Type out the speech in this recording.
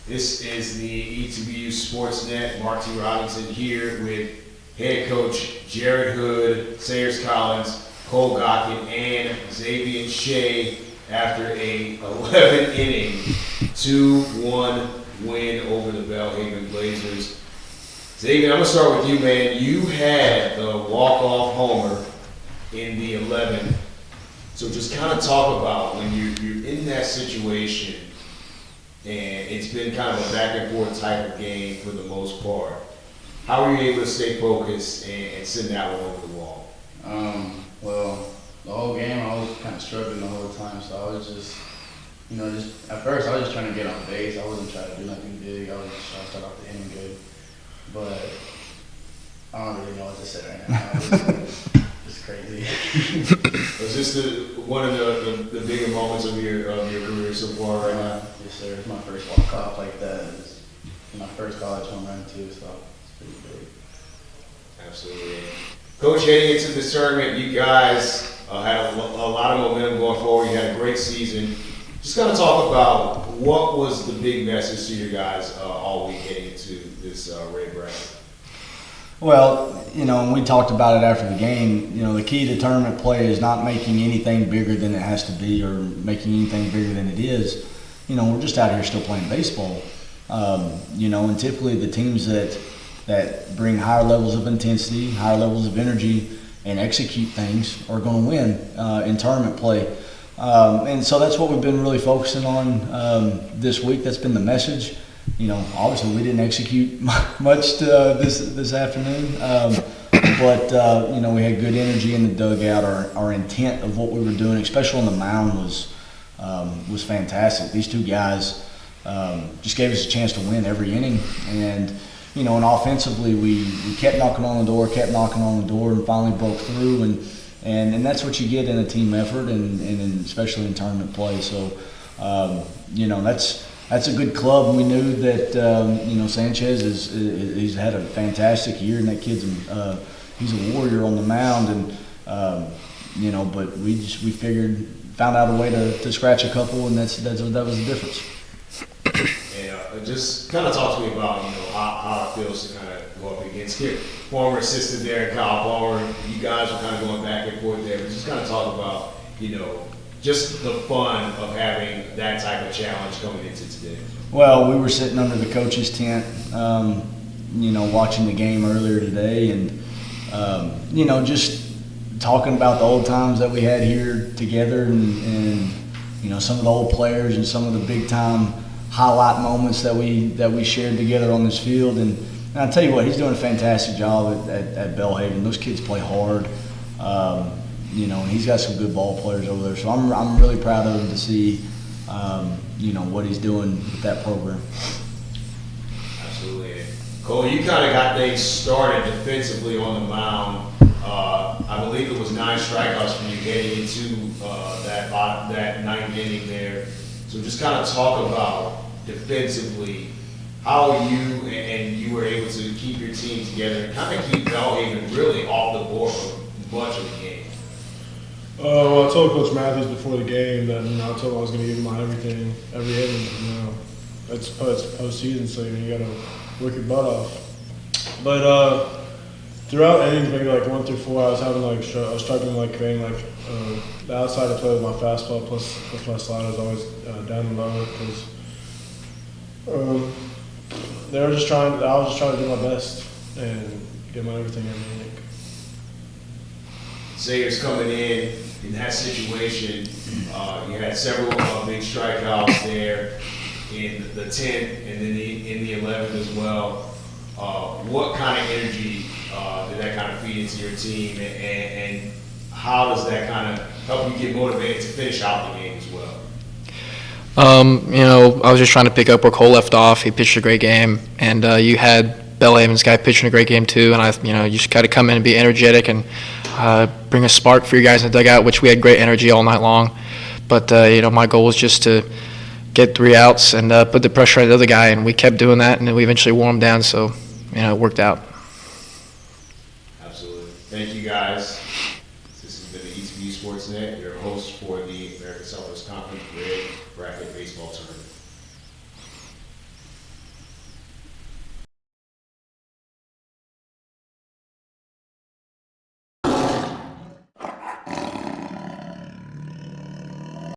This is the E2BU Sportsnet. Mark T. Robinson here with head coach Jared Hood, Sayers Collins, Cole Gotkin, and Xavier Shea after a 11-inning 2-1 win over the Belhaven Blazers. Xavier, I'm going to start with you, man. You had the walk-off homer in the 11th. So just kind of talk about when you're in that situation, and it's been kind of a back-and-forth type of game for the most part. How were you able to stay focused and send that one over the wall? Well, the whole game I was kind of struggling the whole time, so I was just at first I was just trying to get on base. I wasn't trying to do nothing big. I was just trying to start off the inning good. But I don't really know what to say right now. It's crazy. Was this one of the bigger moments of your career so far right now? Yes, sir. It's my first walk-off like that. It's my first college home run, too, so it's pretty big. Absolutely. Coach, heading into this tournament, you guys had a lot of momentum going forward. You had a great season. Just kind of talk about what was the big message to you guys all week heading into this red bracket. Well, and we talked about it after the game. The key to tournament play is not making anything bigger than it has to be or making anything bigger than it is. We're just out here still playing baseball. And typically the teams that bring higher levels of intensity, higher levels of energy, and execute things are going to win in tournament play. And so that's what we've been really focusing on this week. That's been the message. Obviously we didn't execute much this afternoon, but we had good energy in the dugout. Our intent of what we were doing, especially on the mound, was fantastic. These two guys just gave us a chance to win every inning, and and offensively we kept knocking on the door, and finally broke through, and that's what you get in a team effort, and especially in tournament play. So that's a good club, and we knew that Sanchez he's had a fantastic year, and that kid's he's a warrior on the mound, and but we found out a way to scratch a couple, and that was the difference. And just kind of talk to me about how it feels to kind of go up against your former assistant there, Kyle Palmer. You guys were kind of going back and forth there, but just kind of talk about just the fun of having that type of challenge coming into today. Well, we were sitting under the coach's tent, watching the game earlier today, and just talking about the old times that we had here together, and some of the old players and some of the big time highlight moments that we shared together on this field. And I tell you what, he's doing a fantastic job at Belhaven. Those kids play hard. And he's got some good ball players over there. So I'm really proud of him to see, what he's doing with that program. Absolutely. Cole, you kind of got things started defensively on the mound. I believe it was 9 strikeouts for you getting into that ninth inning there. So just kind of talk about defensively how you were able to keep your team together and kind of keep Belhaven really off the board for much of the game. Well, I told Coach Matthews before the game that I told him I was going to give him my everything, every inning. It's postseason, so you got to work your butt off. But throughout innings, maybe like 1 through 4, I was struggling creating the outside of play with my fastball plus my slider was always down and low because I was just trying to do my best and give my everything every inning. Sayers coming in that situation, you had several big strikeouts there in the 10th and then in the 11th as well. What kind of energy did that kind of feed into your team, and how does that kind of help you get motivated to finish out the game as well? I was just trying to pick up where Cole left off. He pitched a great game, and you had Belhaven's guy pitching a great game too. And you just got to come in and be energetic and bring a spark for your guys in the dugout, which we had great energy all night long. But my goal was just to get 3 outs and put the pressure on the other guy, and we kept doing that, and then we eventually wore him down. So it worked out. Absolutely. Thank you guys. This has been the E2BU Sportsnet, your host for the American Southwest Conference Red Bracket Baseball Tournament.